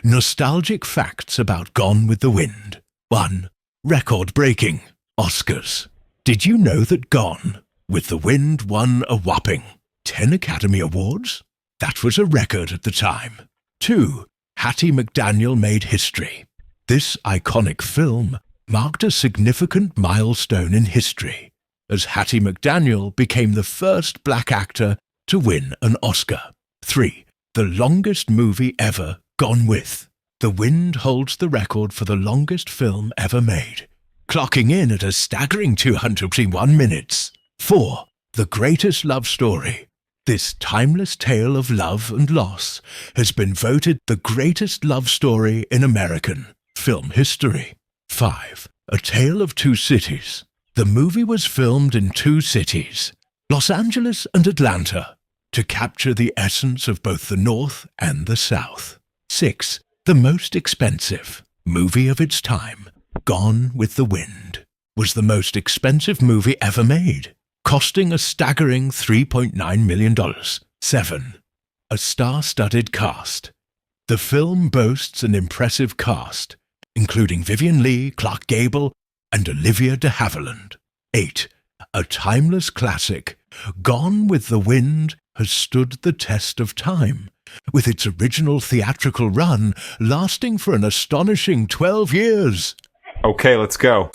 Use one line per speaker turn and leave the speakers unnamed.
Nostalgic facts about Gone with the Wind. 1. Record-breaking. Oscars. Did you know that Gone with the Wind won a whopping 10 Academy Awards? That was a record at the time. 2. Hattie McDaniel made history. This iconic film marked a significant milestone in history, as Hattie McDaniel became the first black actor to win an Oscar. 3. The longest movie ever gone with. The Wind holds the record for the longest film ever made, clocking in at a staggering 201 minutes. 4. The greatest love story. This timeless tale of love and loss has been voted the greatest love story in American film history. 5. A Tale of Two Cities. The movie was filmed in two cities, Los Angeles and Atlanta, to capture the essence of both the North and the South. 6. The most expensive movie of its time, Gone with the Wind, was the most expensive movie ever made, costing a staggering $3.9 million. 7. A star-studded cast. The film boasts an impressive cast, including Vivien Leigh, Clark Gable, and Olivia de Havilland. 8. A timeless classic, Gone with the Wind has stood the test of time, with its original theatrical run lasting for an astonishing 12 years.
Okay, let's go.